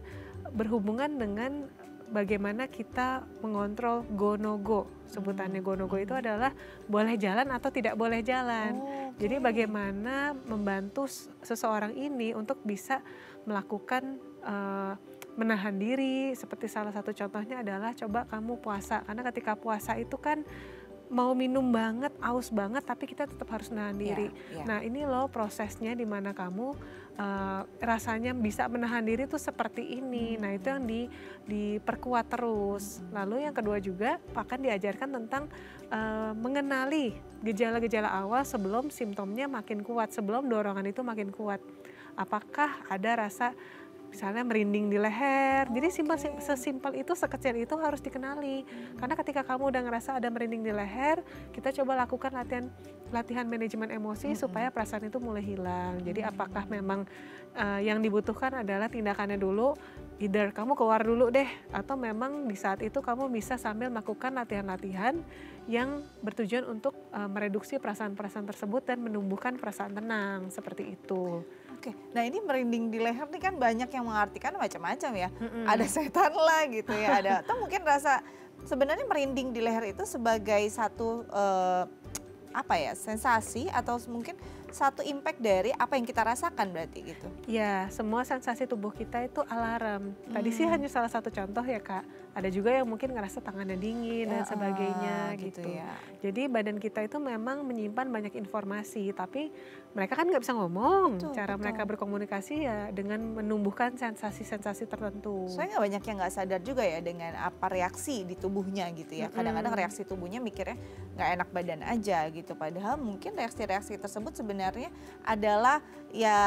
berhubungan dengan bagaimana kita mengontrol go no go. Sebutannya go no go itu adalah boleh jalan atau tidak boleh jalan. Jadi bagaimana membantu seseorang ini untuk bisa melakukan menahan diri. Seperti salah satu contohnya adalah coba kamu puasa. Karena ketika puasa itu kan mau minum banget, aus banget, tapi kita tetap harus menahan diri. Nah ini loh prosesnya di mana kamu rasanya bisa menahan diri tuh seperti ini. Nah itu yang diperkuat terus. Lalu yang kedua juga akan diajarkan tentang mengenali gejala-gejala awal sebelum simptomnya makin kuat, sebelum dorongan itu makin kuat. Apakah ada rasa misalnya merinding di leher, jadi sesimpel itu, sekecil itu harus dikenali. Karena ketika kamu udah ngerasa ada merinding di leher, kita coba lakukan latihan manajemen emosi supaya perasaan itu mulai hilang. Jadi apakah memang yang dibutuhkan adalah tindakannya dulu, either kamu keluar dulu deh, atau memang di saat itu kamu bisa sambil melakukan latihan-latihan yang bertujuan untuk mereduksi perasaan-perasaan tersebut dan menumbuhkan perasaan tenang seperti itu. Oke, nah ini merinding di leher nih kan banyak yang mengartikan macam-macam ya. Ada setan lah gitu ya, ada atau mungkin rasa sebenarnya merinding di leher itu sebagai satu apa ya, sensasi atau mungkin satu impact dari apa yang kita rasakan berarti gitu. Ya, semua sensasi tubuh kita itu alarm. Tadi sih hanya salah satu contoh ya Kak. Ada juga yang mungkin ngerasa tangannya dingin dan sebagainya gitu. Ya. Jadi badan kita itu memang menyimpan banyak informasi, tapi mereka kan nggak bisa ngomong. Cara mereka berkomunikasi ya dengan menumbuhkan sensasi-sensasi tertentu. Soalnya banyak yang nggak sadar juga ya dengan apa reaksi di tubuhnya gitu ya. Kadang-kadang reaksi tubuhnya mikirnya nggak enak badan aja gitu. Padahal mungkin reaksi-reaksi tersebut sebenarnya adalah ya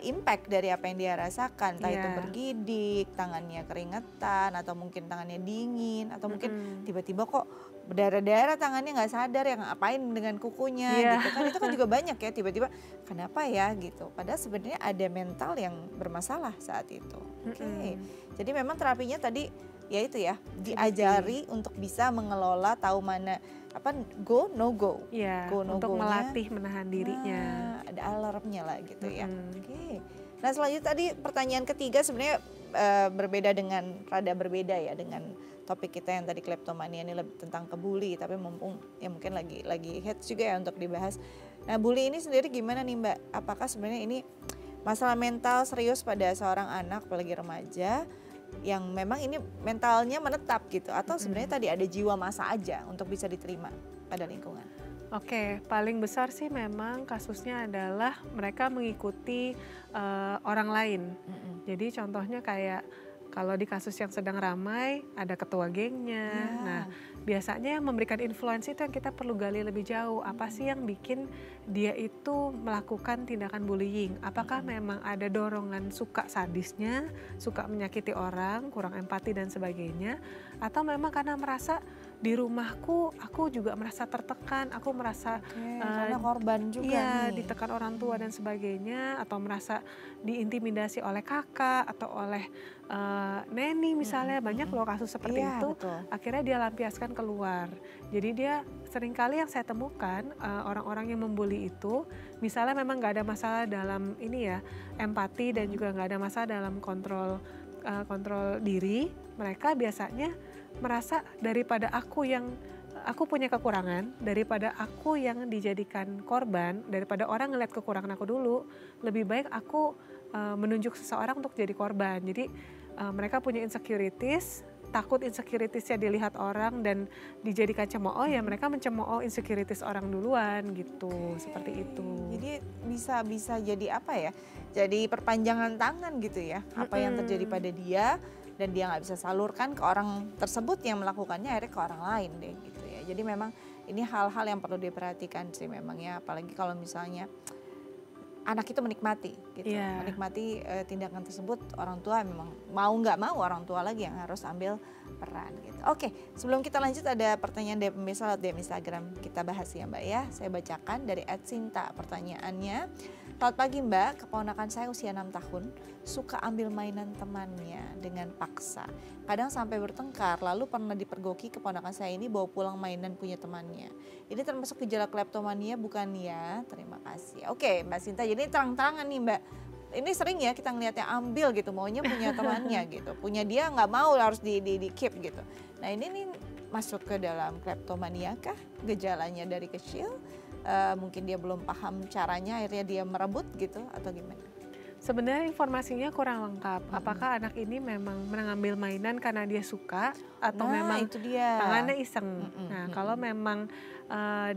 impact dari apa yang dia rasakan. Entah itu bergidik, tangannya keringetan, atau mungkin tangannya dingin, atau mungkin tiba-tiba kok berdarah-darah tangannya nggak sadar yang ngapain dengan kukunya gitu kan. Itu kan juga banyak ya, tiba-tiba kenapa ya gitu. Padahal sebenarnya ada mental yang bermasalah saat itu. Oke. Jadi memang terapinya tadi ya itu ya, diajari untuk bisa mengelola, tahu mana apa go no go. Iya, go, no untuk go-nya, melatih menahan dirinya. Ada alarmnya lah gitu ya. Oke. Nah selanjutnya tadi pertanyaan ketiga sebenarnya berbeda dengan rada berbeda ya dengan topik kita yang tadi kleptomania, ini lebih tentang kebuli, tapi mumpung ya mungkin lagi hits juga ya untuk dibahas. Nah bully ini sendiri gimana nih Mbak? Apakah sebenarnya ini masalah mental serius pada seorang anak apalagi remaja yang memang ini mentalnya menetap gitu, atau sebenarnya tadi ada jiwa masa aja untuk bisa diterima pada lingkungan? Oke, paling besar sih memang kasusnya adalah mereka mengikuti orang lain. Jadi contohnya kayak kalau di kasus yang sedang ramai ada ketua gengnya. Nah, biasanya yang memberikan influence itu yang kita perlu gali lebih jauh. Apa sih yang bikin dia itu melakukan tindakan bullying? Apakah memang ada dorongan suka sadisnya, suka menyakiti orang, kurang empati dan sebagainya, atau memang karena merasa di rumahku aku juga merasa tertekan, aku merasa karena korban juga nih. ditekan orang tua dan sebagainya, atau merasa diintimidasi oleh kakak atau oleh neni misalnya. Banyak loh kasus seperti itu. Betul. Akhirnya dia lampiaskan keluar. Jadi dia seringkali yang saya temukan orang-orang yang membuli itu, misalnya memang nggak ada masalah dalam ini ya empati dan juga nggak ada masalah dalam kontrol diri, mereka biasanya merasa daripada aku punya kekurangan, daripada aku yang dijadikan korban, daripada orang ngeliat kekurangan aku dulu, lebih baik aku menunjuk seseorang untuk jadi korban. Jadi mereka punya insecurities, takut insecuritiesnya dilihat orang dan dijadikan cemooh, ya mereka mencemooh insecurities orang duluan gitu, seperti itu. Jadi bisa jadi apa ya? Jadi perpanjangan tangan gitu ya, apa yang terjadi pada dia dan dia nggak bisa salurkan ke orang tersebut yang melakukannya, akhirnya ke orang lain deh gitu ya. Jadi memang ini hal-hal yang perlu diperhatikan sih memang ya, apalagi kalau misalnya anak itu menikmati gitu, menikmati tindakan tersebut, orang tua memang mau nggak mau orang tua lagi yang harus ambil peran gitu. Oke, sebelum kita lanjut ada pertanyaan dari pemirsa lewat DM Instagram, kita bahas ya Mbak ya. Saya bacakan dari @Sinta pertanyaannya. Selamat pagi Mbak, keponakan saya usia 6 tahun, suka ambil mainan temannya dengan paksa. Kadang sampai bertengkar, lalu pernah dipergoki keponakan saya ini bawa pulang mainan punya temannya. Ini termasuk gejala kleptomania bukan ya? Terima kasih. Oke Mbak Sinta, jadi terang-terangan nih Mbak. Ini sering ya kita ngeliatnya ambil gitu, maunya punya temannya gitu. Punya dia nggak mau, harus di keep gitu. Nah ini nih masuk ke dalam kleptomania kah? Gejalanya dari kecil? Mungkin dia belum paham caranya, akhirnya dia merebut gitu atau gimana? Sebenarnya informasinya kurang lengkap. Apakah anak ini memang mengambil mainan karena dia suka atau memang itu dia. tangannya iseng? Nah, kalau memang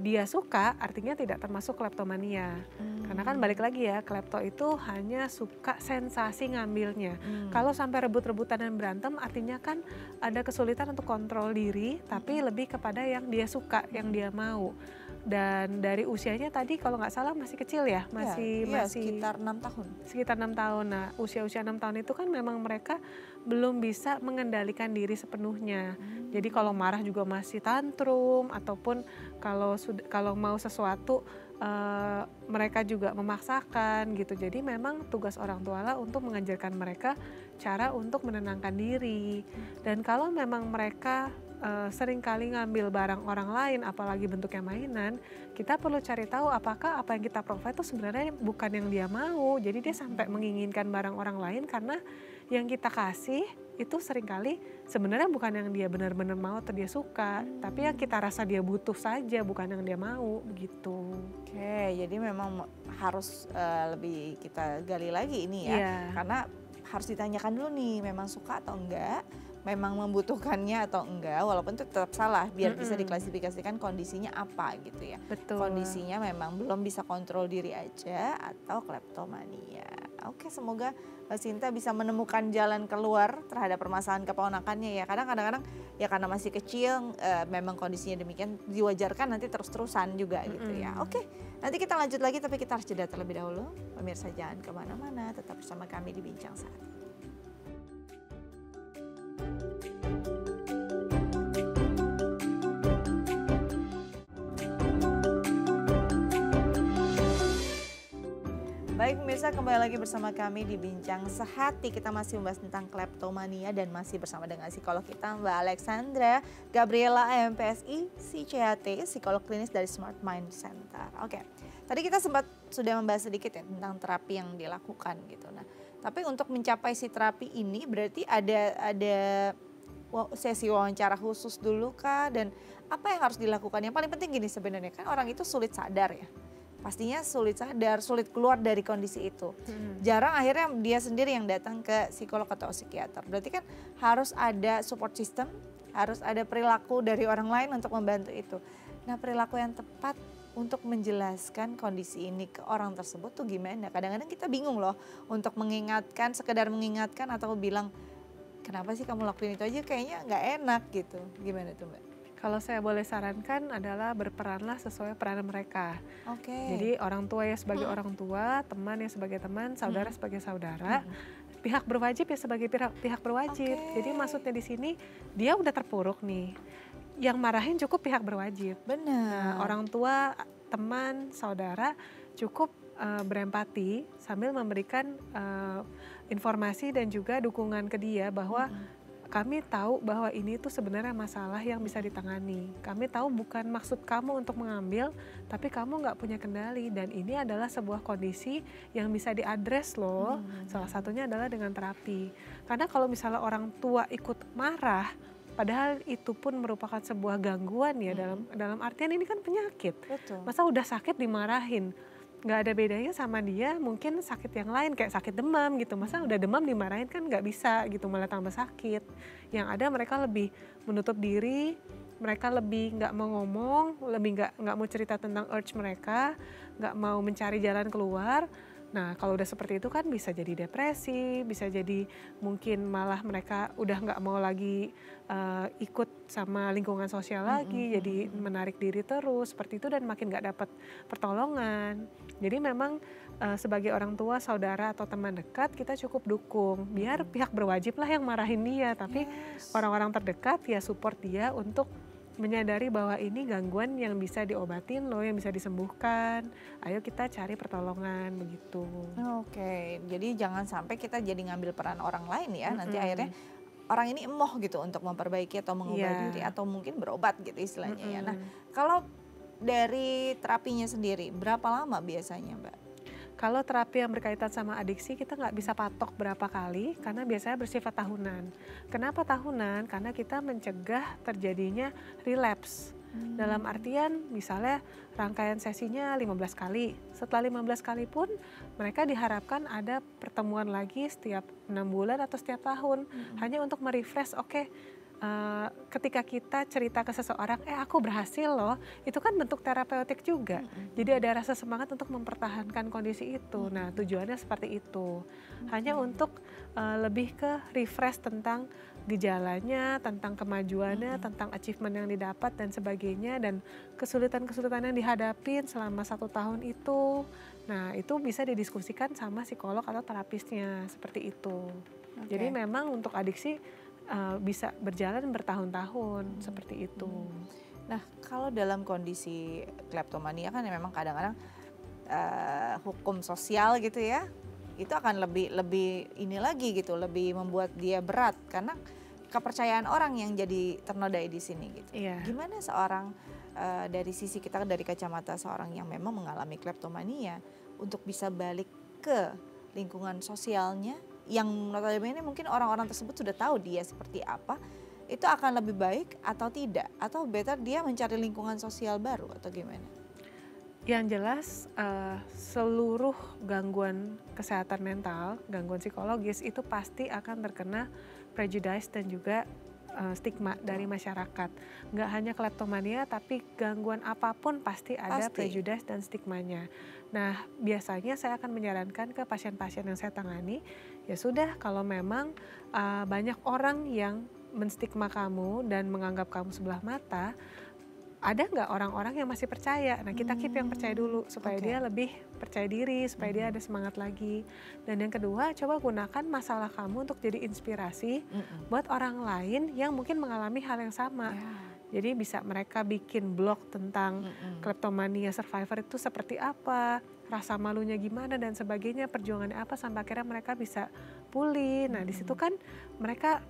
dia suka, artinya tidak termasuk kleptomania. Karena kan balik lagi ya, klepto itu hanya suka sensasi ngambilnya. Kalau sampai rebut-rebutan dan berantem, artinya kan ada kesulitan untuk kontrol diri, tapi lebih kepada yang dia suka, yang dia mau. Dan dari usianya tadi kalau nggak salah masih kecil ya, masih sekitar 6 tahun. Sekitar 6 tahun. Nah, usia-usia 6 tahun itu kan memang mereka belum bisa mengendalikan diri sepenuhnya. Jadi kalau marah juga masih tantrum, ataupun kalau mau sesuatu mereka juga memaksakan gitu. Jadi memang tugas orang tua lah untuk mengajarkan mereka cara untuk menenangkan diri. Dan kalau memang mereka seringkali ngambil barang orang lain, apalagi bentuknya mainan, kita perlu cari tahu apakah apa yang kita provide itu sebenarnya bukan yang dia mau. Jadi dia sampai menginginkan barang orang lain karena yang kita kasih itu seringkali sebenarnya bukan yang dia benar-benar mau atau dia suka, tapi yang kita rasa dia butuh saja, bukan yang dia mau gitu. Oke, jadi memang harus lebih kita gali lagi ini ya, Iya. karena harus ditanyakan dulu nih, memang suka atau enggak, memang membutuhkannya atau enggak, walaupun itu tetap salah, biar bisa diklasifikasikan kondisinya apa gitu ya. Betul. Kondisinya memang belum bisa kontrol diri aja atau kleptomania. Oke, semoga Mbak Sinta bisa menemukan jalan keluar terhadap permasalahan keponakannya ya. Kadang-kadang ya karena masih kecil memang kondisinya demikian, diwajarkan nanti terus-terusan juga gitu ya. Oke, nanti kita lanjut lagi tapi kita harus jeda terlebih dahulu. Pemirsa jangan kemana-mana, tetap bersama kami di Bincang Saat Ini. Baik pemirsa, kembali lagi bersama kami di Bincang Sehati. Kita masih membahas tentang kleptomania dan masih bersama dengan psikolog kita Mbak Alexandra Gabriela MPSI, CCHT, psikolog klinis dari Smart Mind Center. Oke, tadi kita sudah membahas sedikit ya tentang terapi yang dilakukan gitu. Nah, tapi untuk mencapai si terapi ini berarti ada sesi wawancara khusus dulu kah? Dan apa yang harus dilakukan? Yang paling penting gini sebenarnya, kan orang itu sulit sadar ya. Pastinya sulit sadar, sulit keluar dari kondisi itu. Jarang akhirnya dia sendiri yang datang ke psikolog atau psikiater. Berarti kan harus ada support system, harus ada perilaku dari orang lain untuk membantu itu. Nah, perilaku yang tepat untuk menjelaskan kondisi ini ke orang tersebut tuh gimana? Kadang-kadang kita bingung loh untuk mengingatkan, sekedar mengingatkan atau bilang, kenapa sih kamu lakuin itu aja, kayaknya nggak enak gitu. Gimana tuh Mbak? Kalau saya boleh sarankan adalah berperanlah sesuai peran mereka. Oke. Jadi orang tua ya sebagai orang tua, teman ya sebagai teman, saudara sebagai saudara, pihak berwajib ya sebagai pihak berwajib. Oke. Jadi maksudnya di sini dia udah terpuruk nih, yang marahin cukup pihak berwajib. Benar. Nah, orang tua, teman, saudara cukup berempati sambil memberikan informasi dan juga dukungan ke dia bahwa kami tahu bahwa ini tuh sebenarnya masalah yang bisa ditangani. Kami tahu bukan maksud kamu untuk mengambil, tapi kamu nggak punya kendali. Dan ini adalah sebuah kondisi yang bisa diadres loh. Salah satunya adalah dengan terapi. Karena kalau misalnya orang tua ikut marah, padahal itu pun merupakan sebuah gangguan ya dalam artian ini kan penyakit. Betul. Masa udah sakit dimarahin? Nggak ada bedanya sama dia mungkin sakit yang lain kayak sakit demam gitu. Masa udah demam dimarahin kan nggak bisa gitu, malah tambah sakit. Yang ada mereka lebih menutup diri, mereka lebih nggak mau ngomong, lebih nggak mau cerita tentang urge mereka, nggak mau mencari jalan keluar. Nah kalau udah seperti itu kan bisa jadi depresi, bisa jadi mungkin malah mereka udah nggak mau lagi ikut sama lingkungan sosial lagi, jadi menarik diri terus seperti itu dan makin nggak dapat pertolongan. Jadi memang sebagai orang tua, saudara atau teman dekat kita cukup dukung, biar pihak berwajib lah yang marahin dia, tapi orang-orang terdekat ya support dia untuk menyadari bahwa ini gangguan yang bisa diobatin loh, yang bisa disembuhkan. Ayo kita cari pertolongan begitu. Oke, jadi jangan sampai kita jadi ngambil peran orang lain ya, nanti akhirnya orang ini emoh gitu untuk memperbaiki atau mengubah diri atau mungkin berobat gitu istilahnya ya. Nah, kalau dari terapinya sendiri berapa lama biasanya Mbak? Kalau terapi yang berkaitan sama adiksi kita nggak bisa patok berapa kali karena biasanya bersifat tahunan. Kenapa tahunan? Karena kita mencegah terjadinya relapse. Dalam artian misalnya rangkaian sesinya 15 kali. Setelah 15 kali pun mereka diharapkan ada pertemuan lagi setiap 6 bulan atau setiap tahun. Hanya untuk merefresh, ketika kita cerita ke seseorang, aku berhasil loh, itu kan bentuk terapeutik juga. Jadi ada rasa semangat untuk mempertahankan kondisi itu. Nah tujuannya seperti itu. Hanya untuk lebih ke refresh tentang gejalanya, tentang kemajuannya, tentang achievement yang didapat dan sebagainya. Dan kesulitan-kesulitan yang dihadapin selama 1 tahun itu. Nah itu bisa didiskusikan sama psikolog atau terapisnya, seperti itu. Jadi memang untuk adiksi bisa berjalan bertahun-tahun seperti itu. Nah kalau dalam kondisi kleptomania kan ya memang kadang-kadang hukum sosial gitu ya, itu akan lebih ini lagi gitu, lebih membuat dia berat karena kepercayaan orang yang jadi ternodai di sini gitu. Iya. Gimana seorang dari sisi kita, dari kacamata seorang yang memang mengalami kleptomania untuk bisa balik ke lingkungan sosialnya yang notabene mungkin orang-orang tersebut sudah tahu dia seperti apa, itu akan lebih baik atau tidak? Atau better dia mencari lingkungan sosial baru atau gimana? Yang jelas seluruh gangguan kesehatan mental, gangguan psikologis itu pasti akan terkena prejudice dan juga stigma dari masyarakat. Nggak hanya kleptomania, tapi gangguan apapun pasti ada prejudice dan stigmanya. Nah, biasanya saya akan menyarankan ke pasien-pasien yang saya tangani, ya sudah kalau memang banyak orang yang menstigma kamu dan menganggap kamu sebelah mata, ada nggak orang-orang yang masih percaya? Nah, kita keep yang percaya dulu supaya dia lebih percaya diri, supaya dia ada semangat lagi. Dan yang kedua, coba gunakan masalah kamu untuk jadi inspirasi buat orang lain yang mungkin mengalami hal yang sama. Jadi bisa mereka bikin blog tentang kleptomania survivor itu seperti apa, rasa malunya gimana dan sebagainya, perjuangannya apa sampai akhirnya mereka bisa pulih. Nah, di situ kan mereka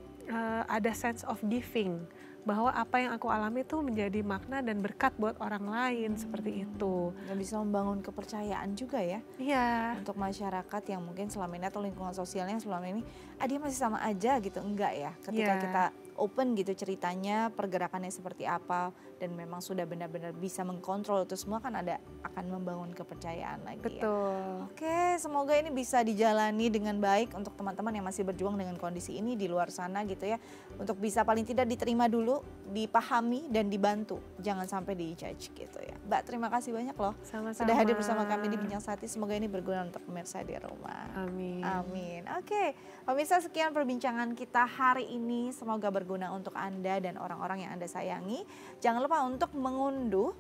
ada sense of giving, bahwa apa yang aku alami itu menjadi makna dan berkat buat orang lain, seperti itu. Dan bisa membangun kepercayaan juga ya. Iya. Untuk masyarakat yang mungkin selama ini atau lingkungan sosialnya selama ini, dia masih sama aja gitu, enggak ya. Ketika kita open gitu ceritanya, pergerakannya seperti apa, dan memang sudah benar-benar bisa mengkontrol itu semua, kan akan membangun kepercayaan lagi. Betul. Oke, semoga ini bisa dijalani dengan baik untuk teman-teman yang masih berjuang dengan kondisi ini di luar sana gitu ya. Untuk bisa paling tidak diterima dulu, dipahami dan dibantu. Jangan sampai di-judge gitu ya. Mbak, terima kasih banyak loh. Sama-sama. Sudah hadir bersama kami di Bincang Sati. Semoga ini berguna untuk pemirsa di rumah. Amin. Amin. Oke, pemirsa, sekian perbincangan kita hari ini. Semoga berguna untuk Anda dan orang-orang yang Anda sayangi. Jangan lupa untuk mengunduh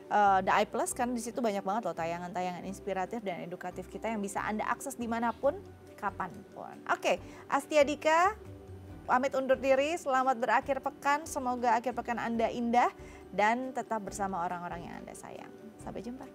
The Eye Plus, karena di situ banyak banget loh tayangan-tayangan inspiratif dan edukatif kita yang bisa Anda akses dimanapun, kapanpun. Oke, Astia Dika pamit undur diri. Selamat berakhir pekan. Semoga akhir pekan Anda indah dan tetap bersama orang-orang yang Anda sayang. Sampai jumpa.